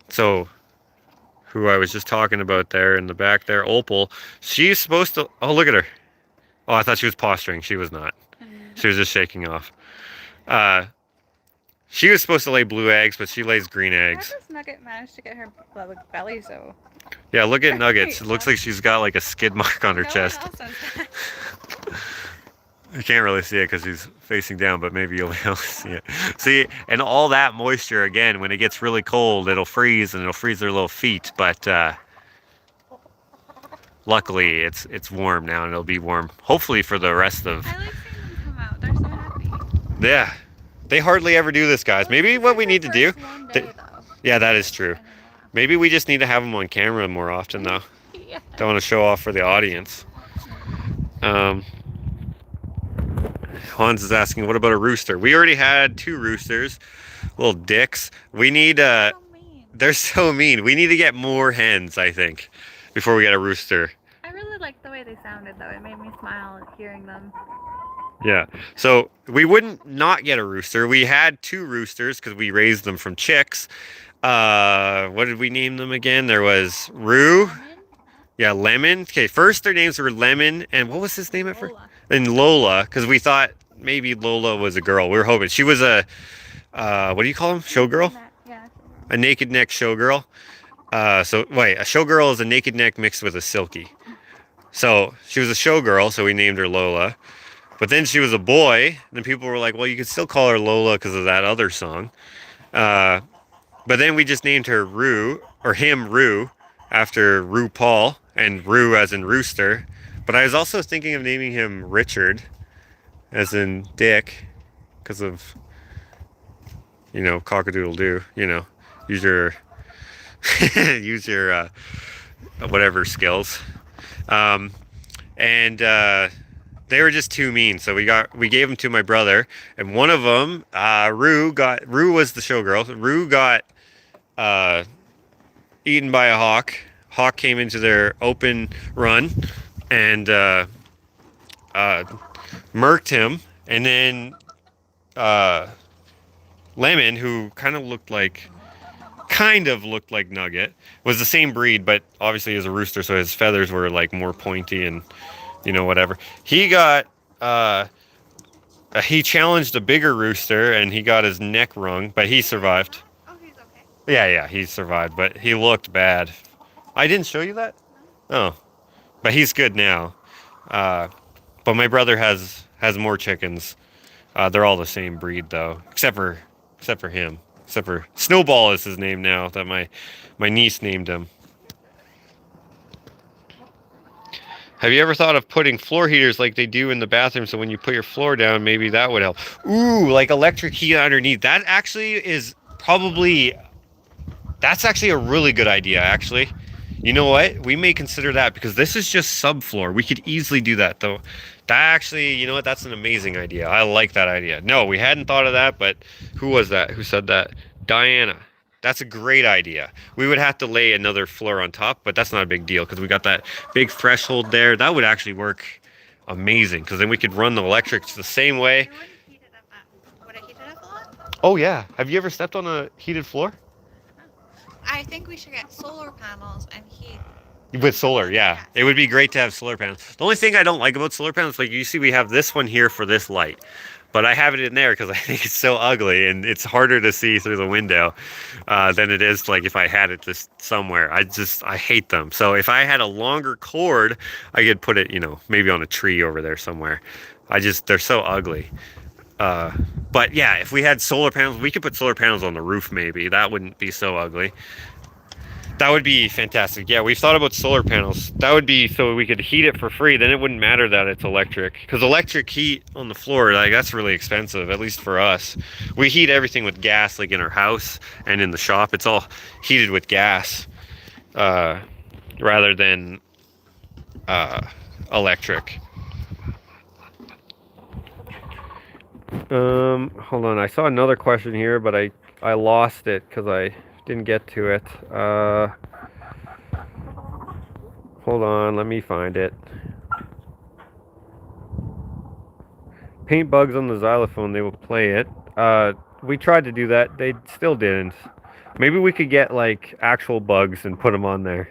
Speaker 1: So who I was just talking about there in the back there, Opal, she's supposed to, oh, look at her. Oh, I thought she was posturing. She was not. She was just shaking off. She was supposed to lay blue eggs, but she lays green eggs.
Speaker 2: How does Nugget manage to get her belly so?
Speaker 1: Yeah, look at Nuggets. It looks like she's got like a skid mark on her chest. You can't really see it because he's facing down, but maybe you'll be able to see it. See, and all that moisture, again, when it gets really cold, it'll freeze, and it'll freeze their little feet. But luckily, it's warm now, and it'll be warm, hopefully, for the rest of...
Speaker 2: I like seeing them come out. They're so happy.
Speaker 1: Yeah. They hardly ever do this, guys. Maybe what we need to do... Yeah, that is true. Maybe we just need to have them on camera more often, though.
Speaker 2: Yeah.
Speaker 1: Don't want to show off for the audience. Hans is asking, what about a rooster? We already had 2 roosters. Little dicks. We need...
Speaker 2: So mean.
Speaker 1: They're so mean. We need to get more hens, I think, before we get a rooster.
Speaker 2: I really liked the way they sounded, though. It made me smile hearing them.
Speaker 1: Yeah, so we wouldn't not get a rooster. We had 2 roosters because we raised them from chicks. What did we name them again? There was Roo.
Speaker 2: Lemon?
Speaker 1: Yeah, Lemon. Okay, first their names were Lemon, and what was his name at first?
Speaker 2: Lola.
Speaker 1: And Lola, because we thought maybe Lola was a girl. We were hoping. She was a, what do you call them? Showgirl?
Speaker 2: Yeah.
Speaker 1: A naked neck showgirl. So, wait, a showgirl is a naked neck mixed with a silky. So, she was a showgirl, so we named her Lola. But then she was a boy, and then people were like, well, you could still call her Lola because of that other song. But then we just named her Roo, or him Roo, after RuPaul, and Roo as in rooster. But I was also thinking of naming him Richard, as in Dick, because of, you know, cock-a-doodle-doo, you know, use your, use your, whatever skills. They were just too mean, so we gave them to my brother, and one of them, Roo was the showgirl. Roo got eaten by a hawk. Hawk came into their open run and murked him, and then Lemon, who kind of looked like Nugget, was the same breed, but obviously is a rooster, so his feathers were like more pointy and, you know, whatever. He got, he challenged a bigger rooster and he got his neck wrung, but he survived.
Speaker 2: Oh, he's okay.
Speaker 1: Yeah, he survived, but he looked bad. I didn't show you that? Oh, but he's good now. But my brother has more chickens. They're all the same breed though, except for him. Except for Snowball is his name now that my niece named him. Have you ever thought of putting floor heaters like they do in the bathroom, so when you put your floor down, maybe that would help? Ooh, like electric heat underneath. That actually is probably, that's actually a really good idea, actually. You know what? We may consider that because this is just subfloor. We could easily do that, though. That actually, you know what? That's an amazing idea. I like that idea. No, we hadn't thought of that, but who was that? Who said that? Diana. That's a great idea. We would have to lay another floor on top, but that's not a big deal because we got that big threshold there. That would actually work amazing because then we could run the electrics the same way.
Speaker 2: Would it heat it up a lot?
Speaker 1: Oh, yeah. Have you ever stepped on a heated floor?
Speaker 2: I think we should get solar panels and heat.
Speaker 1: With solar, yeah. It would be great to have solar panels. The only thing I don't like about solar panels, like you see we have this one here for this light. But I have it in there because I think it's so ugly and it's harder to see through the window than it is like if I had it just somewhere. I hate them. So if I had a longer cord, I could put it, you know, maybe on a tree over there somewhere. They're so ugly. But yeah, if we had solar panels, we could put solar panels on the roof maybe. That wouldn't be so ugly. That would be fantastic. Yeah, we've thought about solar panels. That would be so we could heat it for free. Then it wouldn't matter that it's electric. Because electric heat on the floor, like that's really expensive, at least for us. We heat everything with gas, like in our house and in the shop. It's all heated with gas rather than electric. Hold on. I saw another question here, but I lost it because I didn't get to it. Hold on, let me find it. Paint bugs on the xylophone, they will play it. We tried to do that, they still didn't. Maybe we could get like actual bugs and put them on there.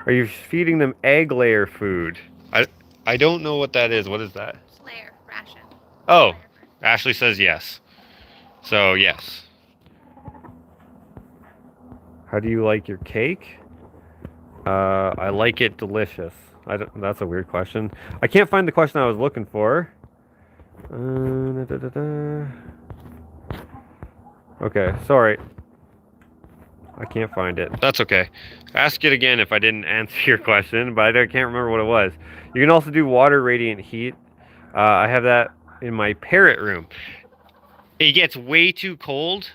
Speaker 1: Are you feeding them egg layer food? I don't know what that is. What is that?
Speaker 2: Layer ration.
Speaker 1: Oh, Ashley says yes. So yes. How do you like your cake? I like it delicious. That's a weird question. I can't find the question I was looking for. Okay, sorry. I can't find it. That's okay. Ask it again if I didn't answer your question, but I can't remember what it was. You can also do water radiant heat. I have that in my parrot room. It gets way too cold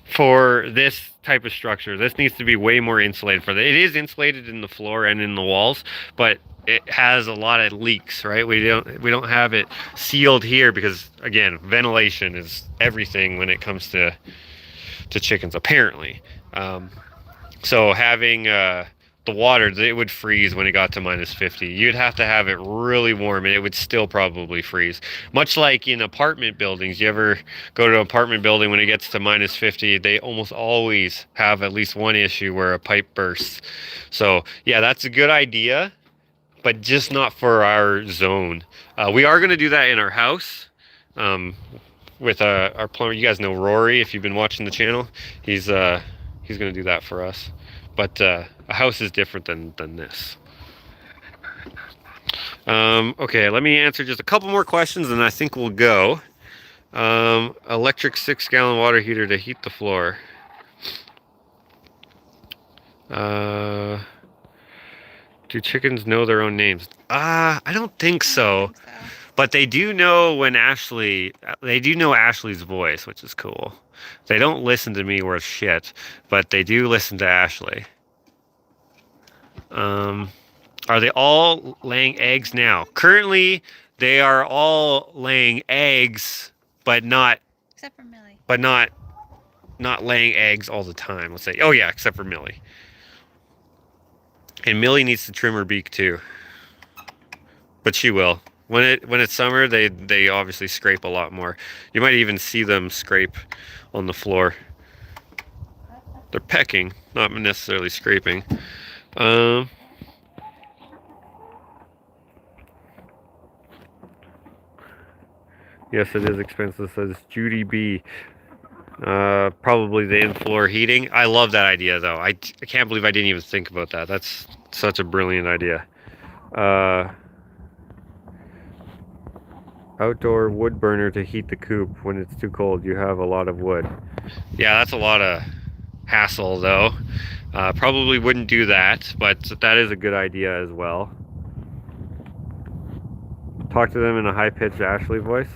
Speaker 1: for this type of structure. This needs to be way more insulated for that. It is insulated in the floor and in the walls, but it has a lot of leaks, right? We don't have it sealed here because again, ventilation is everything when it comes to chickens apparently. So having the water, it would freeze when it got to -50. You'd have to have it really warm and it would still probably freeze. Much like in apartment buildings, you ever go to an apartment building when it gets to -50, they almost always have at least one issue where a pipe bursts. So yeah, that's a good idea, but just not for our zone. We are going to do that in our house with our plumber. You guys know Rory if you've been watching the channel. He's going to do that for us. But a house is different than this. Okay, let me answer just a couple more questions and I think we'll go. Electric 6-gallon water heater to heat the floor. Do chickens know their own names? I don't think so. But they do know they do know Ashley's voice, which is cool. They don't listen to me worth shit, but they do listen to Ashley. Are they all laying eggs now? Currently, they are all laying eggs, but not
Speaker 2: Except for Millie.
Speaker 1: But not laying eggs all the time. Let's say, oh yeah, except for Millie. And Millie needs to trim her beak too. But she will. When it's summer, they obviously scrape a lot more. You might even see them scrape on the floor. They're pecking, not necessarily scraping. Yes, it is expensive, says Judy B. Probably the in-floor heating. I love that idea, though. I can't believe I didn't even think about that. That's such a brilliant idea. Outdoor wood burner to heat the coop when it's too cold. You have a lot of wood. Yeah, that's a lot of hassle, though. Probably wouldn't do that, but that is a good idea as well. Talk to them in a high-pitched Ashley voice.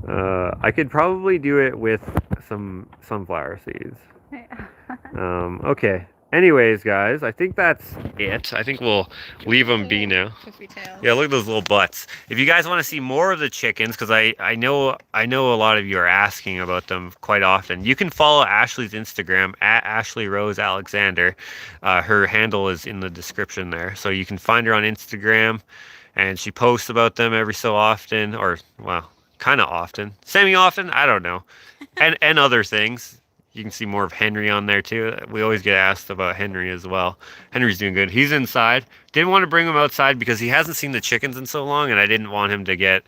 Speaker 1: I could probably do it with some sunflower seeds. Okay. Anyways, guys, I think that's it. I think we'll leave them be now. Yeah, look at those little butts. If you guys want to see more of the chickens, because I know a lot of you are asking about them quite often, you can follow Ashley's Instagram at Ashley Rose Alexander. Her handle is in the description there, so you can find her on Instagram, and she posts about them every so often, or well, kind of often, semi-often. I don't know, and other things. You can see more of Henry on there too. We always get asked about Henry as well. Henry's doing good. He's inside. Didn't want to bring him outside because he hasn't seen the chickens in so long, and I didn't want him to get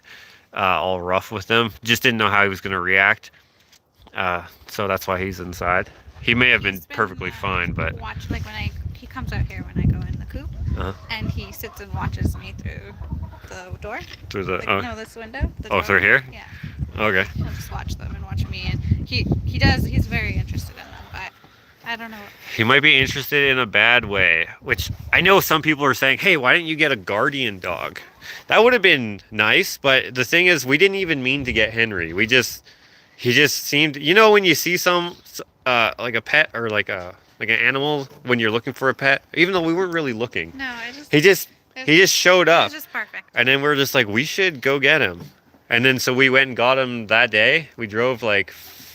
Speaker 1: all rough with them. Just didn't know how he was going to react. So that's why he's inside. He may have been perfectly fine, but
Speaker 2: watch, like he comes out here when I go in the coop, and he sits and watches me through the door.
Speaker 1: Through the
Speaker 2: no, this window.
Speaker 1: Through here?
Speaker 2: Yeah.
Speaker 1: Okay.
Speaker 2: He'll just watch them and watch me, and he's very interested in them, but I don't know.
Speaker 1: He might be interested in a bad way, which I know some people are saying, hey, why didn't you get a guardian dog? That would have been nice, but the thing is, we didn't even mean to get Henry. He just seemed, when you see like a pet or like an animal when you're looking for a pet, even though we weren't really looking.
Speaker 2: No,
Speaker 1: he just showed up.
Speaker 2: It was just perfect.
Speaker 1: And then we're just like, we should go get him. And then so we went and got him that day. We drove like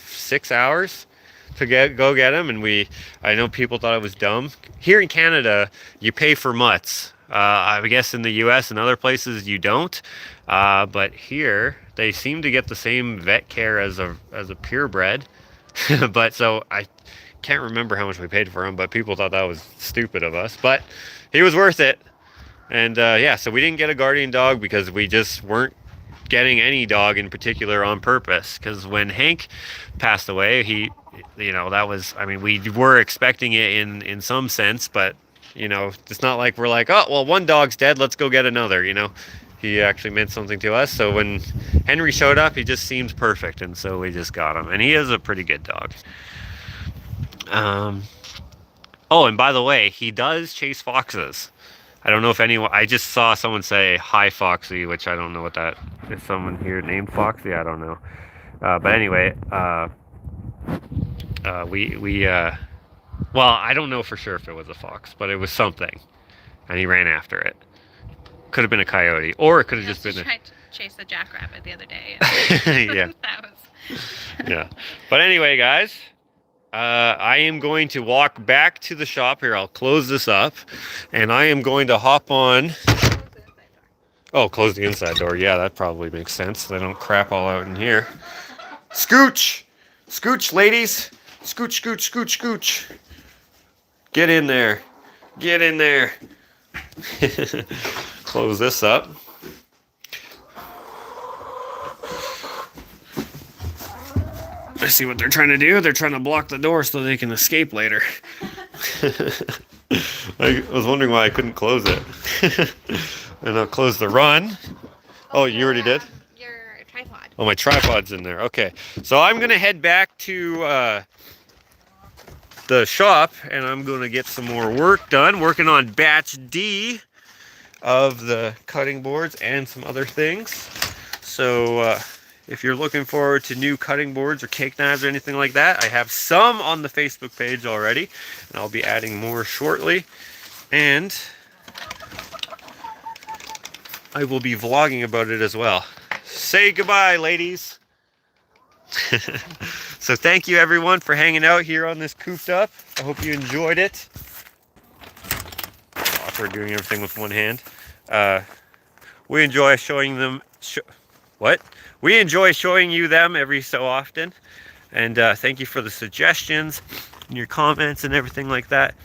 Speaker 1: 6 hours to go get him, and I know people thought it was dumb. Here in Canada, you pay for mutts. I guess in the U.S. and other places you don't. But here they seem to get the same vet care as a purebred. But so I can't remember how much we paid for him, but people thought that was stupid of us. But he was worth it. And yeah, so we didn't get a guardian dog because we just weren't getting any dog in particular on purpose. Because when Hank passed away, that was, we were expecting it in some sense, but it's not like we're like, oh, well, one dog's dead, let's go get another. He actually meant something to us. So when Henry showed up, he just seemed perfect, and so we just got him. And he is a pretty good dog. Oh, and by the way, he does chase foxes. I don't know if anyone, I just saw someone say, hi, Foxy, which I don't know what that is. Someone here named Foxy? I don't know. But anyway, well, I don't know for sure if it was a fox, but it was something. And he ran after it. Could have been a coyote, or it could have just been
Speaker 2: tried to chase the jackrabbit the other day.
Speaker 1: Yeah.
Speaker 2: That was...
Speaker 1: Yeah. But anyway, guys, I am going to walk back to the shop here. I'll close this up, and I am going to hop on. Oh, close the inside door. Yeah, that probably makes sense. They don't crap all out in here. Scooch! Scooch, ladies! Scooch, scooch, scooch, scooch. Get in there. Get in there. Close this up. I see what they're trying to do. They're trying to block the door so they can escape later. I was wondering why I couldn't close it. And I'll close the run. Oh, you already did?
Speaker 2: Your tripod.
Speaker 1: Oh, my tripod's in there. Okay. So I'm going to head back to the shop, and I'm going to get some more work done. Working on batch D of the cutting boards and some other things. So if you're looking forward to new cutting boards or cake knives or anything like that, I have some on the Facebook page already, and I'll be adding more shortly. And I will be vlogging about it as well. Say goodbye, ladies. So thank you everyone for hanging out here on this Cooped Up. I hope you enjoyed it. Awkward doing everything with one hand. We enjoy showing them. We enjoy showing you them every so often. And thank you for the suggestions and your comments and everything like that.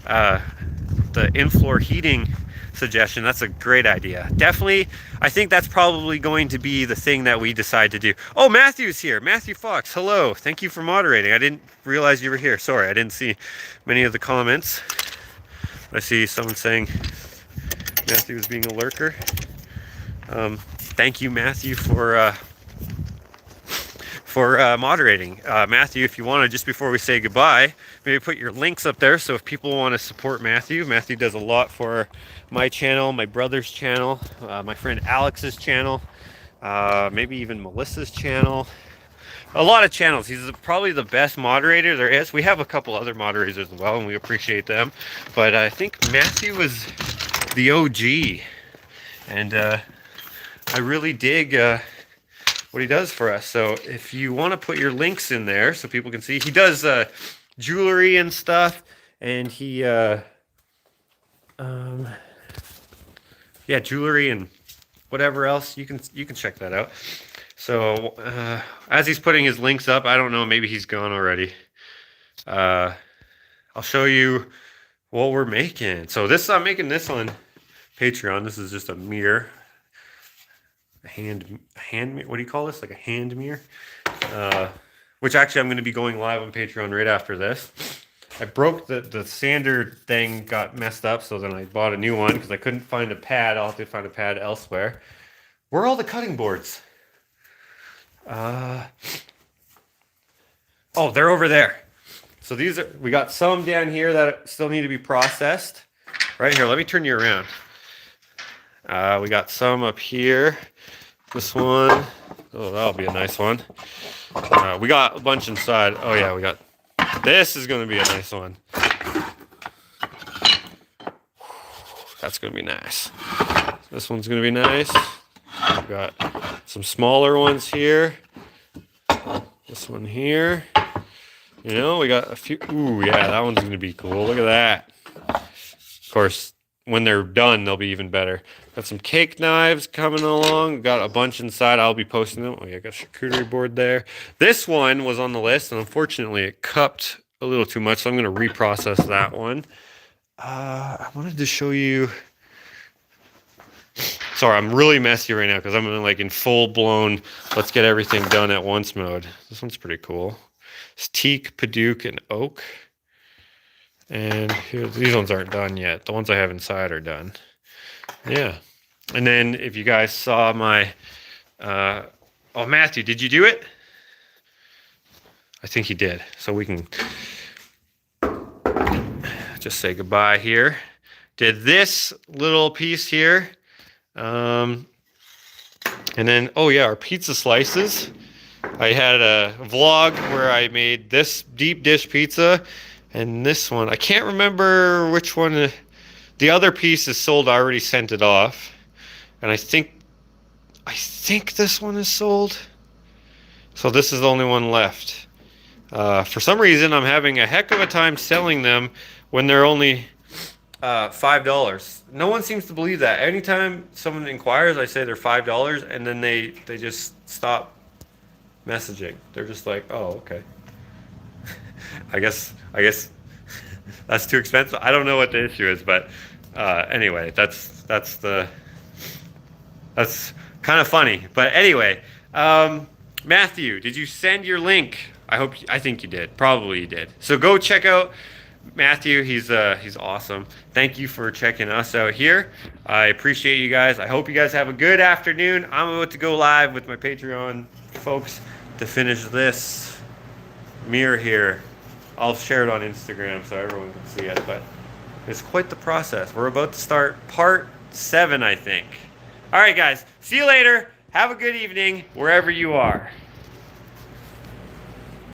Speaker 1: The in-floor heating suggestion, that's a great idea. Definitely, I think that's probably going to be the thing that we decide to do. Oh, Matthew's here. Matthew Fox, hello. Thank you for moderating. I didn't realize you were here. Sorry, I didn't see many of the comments. I see someone saying Matthew was being a lurker. for moderating. Matthew, if you want to, just before we say goodbye, maybe put your links up there. So if people want to support Matthew, Matthew does a lot for my channel, my brother's channel, my friend Alex's channel, maybe even Melissa's channel. A lot of channels. He's probably the best moderator there is. We have a couple other moderators as well, and we appreciate them. But I think Matthew was the OG, and I really dig what he does for us. So if you want to put your links in there so people can see, he does jewelry and stuff, and he yeah, jewelry and whatever else. You can check that out. So as he's putting his links up, I don't know, maybe he's gone already. I'll show you what we're making. So this, I'm making this on Patreon. This is just a mirror, a hand, what do you call this? Like a hand mirror, which actually I'm going to be going live on Patreon right after this. I broke the sander thing, got messed up, so then I bought a new one because I couldn't find a pad. I'll have to find a pad elsewhere. Where are all the cutting boards? Oh, they're over there. So these are, we got some down here that still need to be processed. Right here, let me turn you around. We got some up here. This one, oh, that'll be a nice one. We got a bunch inside. Oh yeah, we got, this is gonna be a nice one. That's gonna be nice. This one's gonna be nice. We've got some smaller ones here. This one here. You know, we got a few. Ooh, yeah, that one's going to be cool. Look at that. Of course, when they're done, they'll be even better. Got some cake knives coming along. Got a bunch inside. I'll be posting them. Oh, yeah, got a charcuterie board there. This one was on the list, and unfortunately, it cupped a little too much, so I'm going to reprocess that one. I wanted to show you. Sorry, I'm really messy right now because I'm in full blown let's get everything done at once mode. This one's pretty cool. It's teak, Paduke, and oak. And here, these ones aren't done yet. The ones I have inside are done. Yeah. And then if you guys saw my oh, Matthew, did you do it? I think he did. So we can just say goodbye here. Did this little piece here. And then, oh yeah, our pizza slices. I had a vlog where I made this deep dish pizza and this one. I can't remember which one. The other piece is sold. I already sent it off. And I think this one is sold. So this is the only one left. For some reason, I'm having a heck of a time selling them when they're only $5. No one seems to believe that. Anytime someone inquires, I say they're $5, and then they just stop messaging. They're just like, oh, okay. I guess that's too expensive. I don't know what the issue is, but anyway, that's kind of funny. But anyway, Matthew, did you send your link? I think you did. Probably you did. So go check out Matthew. He's awesome. Thank you for checking us out here. I appreciate you guys. I hope you guys have a good afternoon. I'm about to go live with my Patreon folks to finish this mirror here. I'll share it on Instagram so everyone can see it, but it's quite the process. We're about to start part 7, I think. All right, guys. See you later. Have a good evening wherever you are.